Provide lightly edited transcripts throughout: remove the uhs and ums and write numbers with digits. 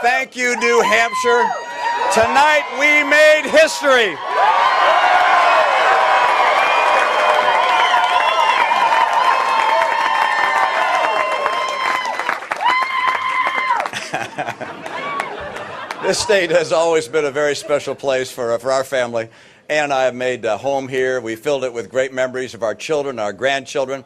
Thank you, New Hampshire. Tonight we made history. This state has always been a very special place for our family. Ann and I have made a home here. We filled it with great memories of our children, our grandchildren.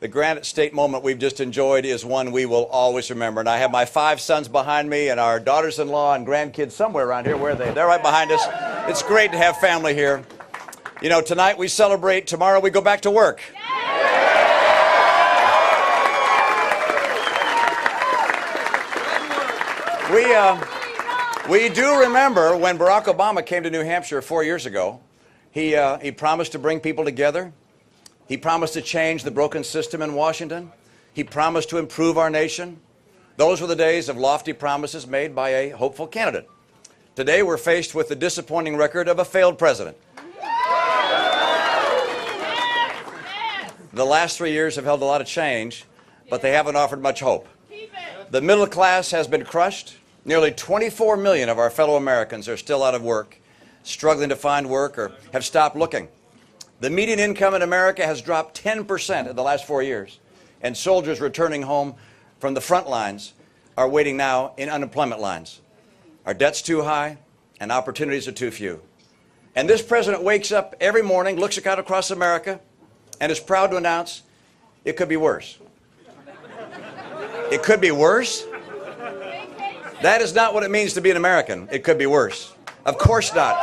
The Granite State moment we've just enjoyed is one we will always remember. And I have my 5 sons behind me and our daughters-in-law and grandkids somewhere around here. Where are they? They're right behind us. It's great to have family here. You know, tonight we celebrate. Tomorrow we go back to work. We do remember when Barack Obama came to New Hampshire 4 years ago. He promised to bring people together. He promised to change the broken system in Washington. He promised to improve our nation. Those were the days of lofty promises made by a hopeful candidate. Today we're faced with the disappointing record of a failed president. The last 3 years have held a lot of change, but they haven't offered much hope. The middle class has been crushed. Nearly 24 million of our fellow Americans are still out of work, struggling to find work, or have stopped looking. The median income in America has dropped 10% in the last 4 years, and soldiers returning home from the front lines are waiting now in unemployment lines. Our debt's too high, and opportunities are too few. And this president wakes up every morning, looks out across America, and is proud to announce it could be worse. It could be worse? That is not what it means to be an American. It could be worse. Of course not.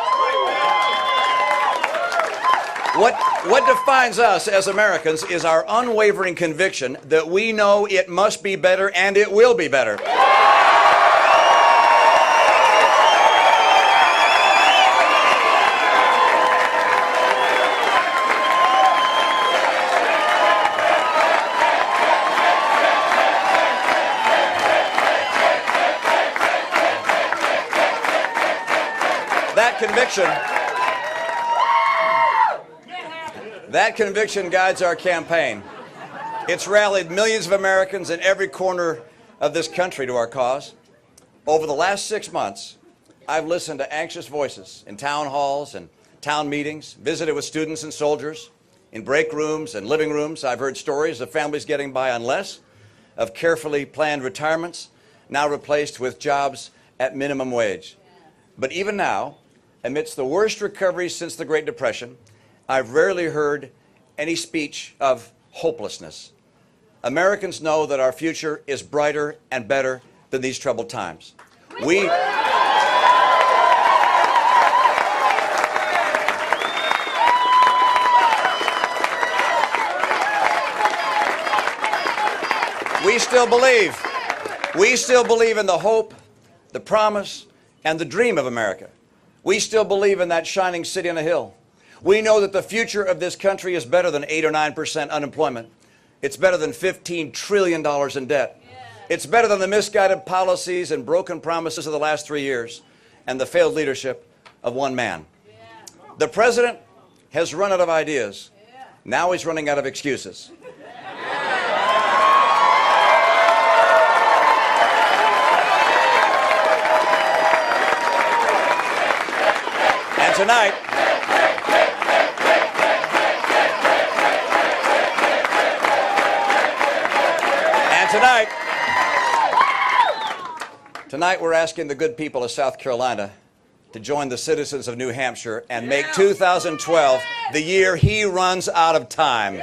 What defines us as Americans is our unwavering conviction that we know it must be better and it will be better. That conviction guides our campaign. It's rallied millions of Americans in every corner of this country to our cause. Over the last 6 months, I've listened to anxious voices in town halls and town meetings, visited with students and soldiers, in break rooms and living rooms. I've heard stories of families getting by on less, of carefully planned retirements, now replaced with jobs at minimum wage. But even now, amidst the worst recovery since the Great Depression, I've rarely heard any speech of hopelessness. Americans know that our future is brighter and better than these troubled times. We still believe. We still believe in the hope, the promise, and the dream of America. We still believe in that shining city on a hill. We know that the future of this country is better than 8 or 9% unemployment. It's better than $15 trillion in debt. It's better than the misguided policies and broken promises of the last 3 years and the failed leadership of one man. The president has run out of ideas. Now he's running out of excuses. And tonight, we're asking the good people of South Carolina to join the citizens of New Hampshire and make 2012 the year he runs out of time.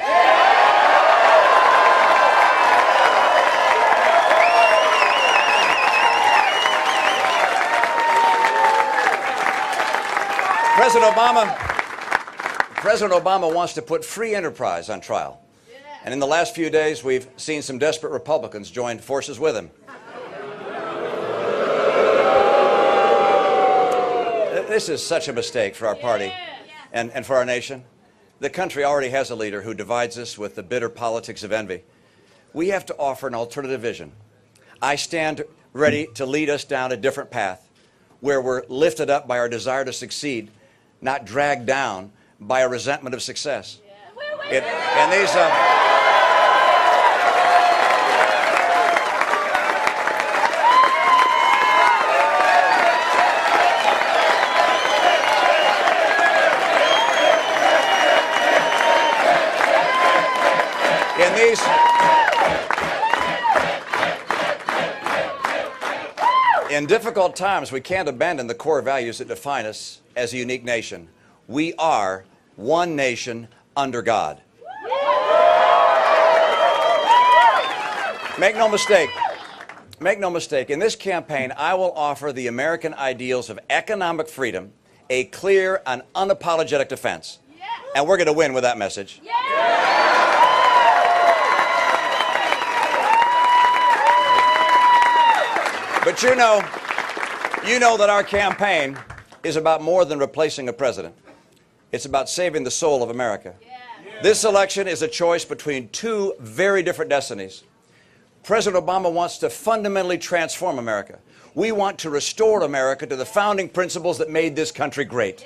President Obama wants to put free enterprise on trial. And in the last few days, we've seen some desperate Republicans join forces with him. This is such a mistake for our party and for our nation. The country already has a leader who divides us with the bitter politics of envy. We have to offer an alternative vision. I stand ready to lead us down a different path where we're lifted up by our desire to succeed, not dragged down by a resentment of success. In difficult times, we can't abandon the core values that define us as a unique nation. We are one nation under God. Make no mistake. Make no mistake. In this campaign, I will offer the American ideals of economic freedom a clear and unapologetic defense. And we're going to win with that message. But you know that our campaign is about more than replacing a president. It's about saving the soul of America. This election is a choice between two very different destinies. President Obama wants to fundamentally transform America. We want to restore America to the founding principles that made this country great.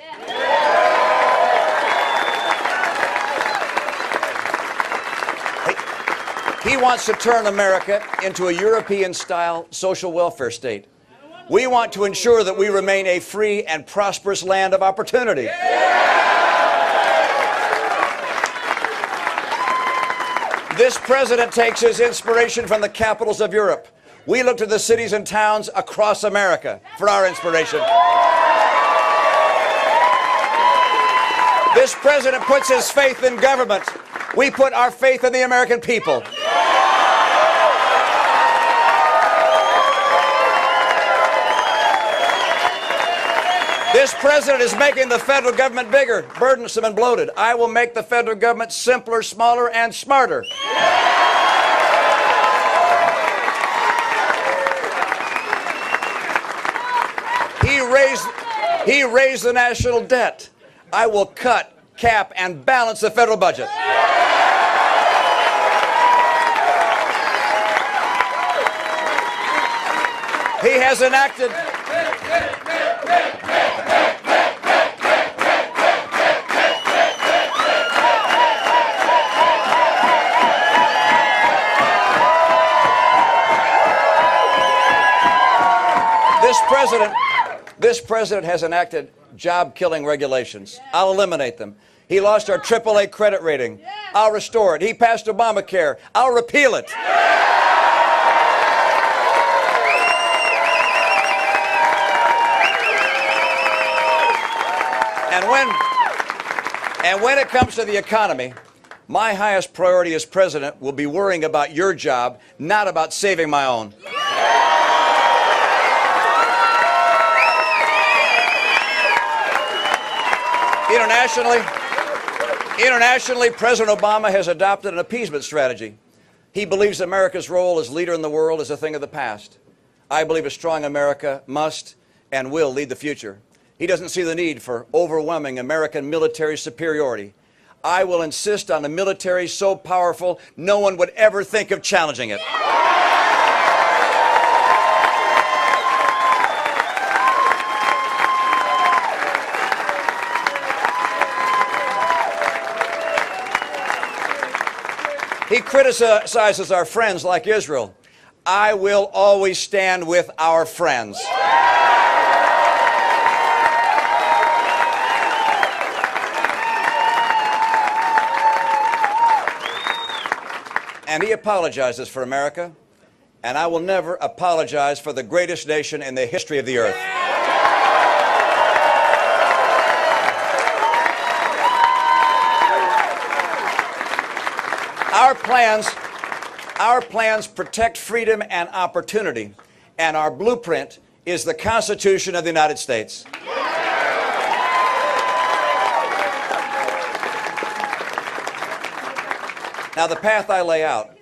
He wants to turn America into a European-style social welfare state. We want to ensure that we remain a free and prosperous land of opportunity. This president takes his inspiration from the capitals of Europe. We look to the cities and towns across America for our inspiration. This president puts his faith in government. We put our faith in the American people. This president is making the federal government bigger, burdensome, and bloated. I will make the federal government simpler, smaller, and smarter. He raised the national debt. I will cut, cap, and balance the federal budget. He has enacted This president has enacted job-killing regulations. I'll eliminate them. He lost our AAA credit rating. I'll restore it. He passed Obamacare. I'll repeal it. And when it comes to the economy, my highest priority as president will be worrying about your job, not about saving my own. Internationally, President Obama has adopted an appeasement strategy. He believes America's role as leader in the world is a thing of the past. I believe a strong America must and will lead the future. He doesn't see the need for overwhelming American military superiority. I will insist on a military so powerful no one would ever think of challenging it. He criticizes our friends like Israel. I will always stand with our friends. And he apologizes for America, and I will never apologize for the greatest nation in the history of the earth. Our plans protect freedom and opportunity, and our blueprint is the Constitution of the United States. Now, the path I lay out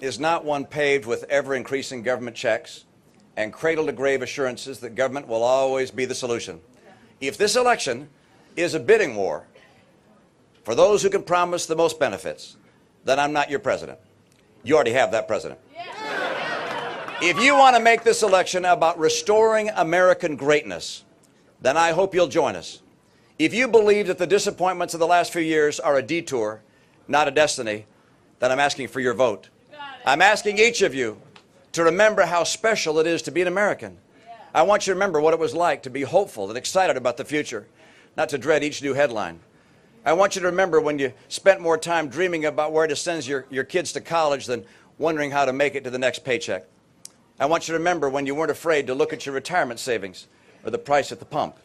is not one paved with ever-increasing government checks and cradle-to-grave assurances that government will always be the solution. If this election is a bidding war for those who can promise the most benefits, then I'm not your president. You already have that president. If you want to make this election about restoring American greatness, then I hope you'll join us. If you believe that the disappointments of the last few years are a detour, not a destiny, then I'm asking for your vote. I'm asking each of you to remember how special it is to be an American. I want you to remember what it was like to be hopeful and excited about the future, not to dread each new headline. I want you to remember when you spent more time dreaming about where to send your kids to college than wondering how to make it to the next paycheck. I want you to remember when you weren't afraid to look at your retirement savings or the price at the pump.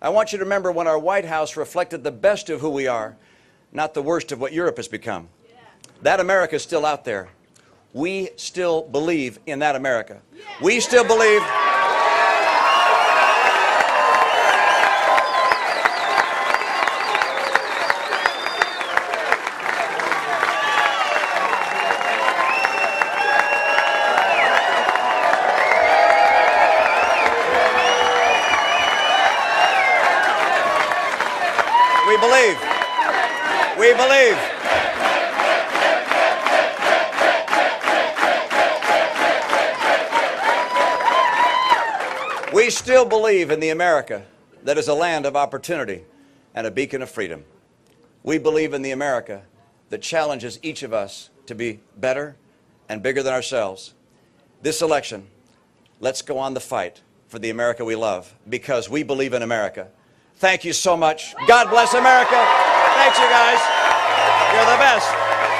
I want you to remember when our White House reflected the best of who we are, not the worst of what Europe has become. That America is still out there. We still believe in that America. We still believe. We believe. We believe. We still believe in the America that is a land of opportunity and a beacon of freedom. We believe in the America that challenges each of us to be better and bigger than ourselves. This election, let's go on the fight for the America we love because we believe in America. Thank you so much. God bless America. Thanks, you guys. You're the best.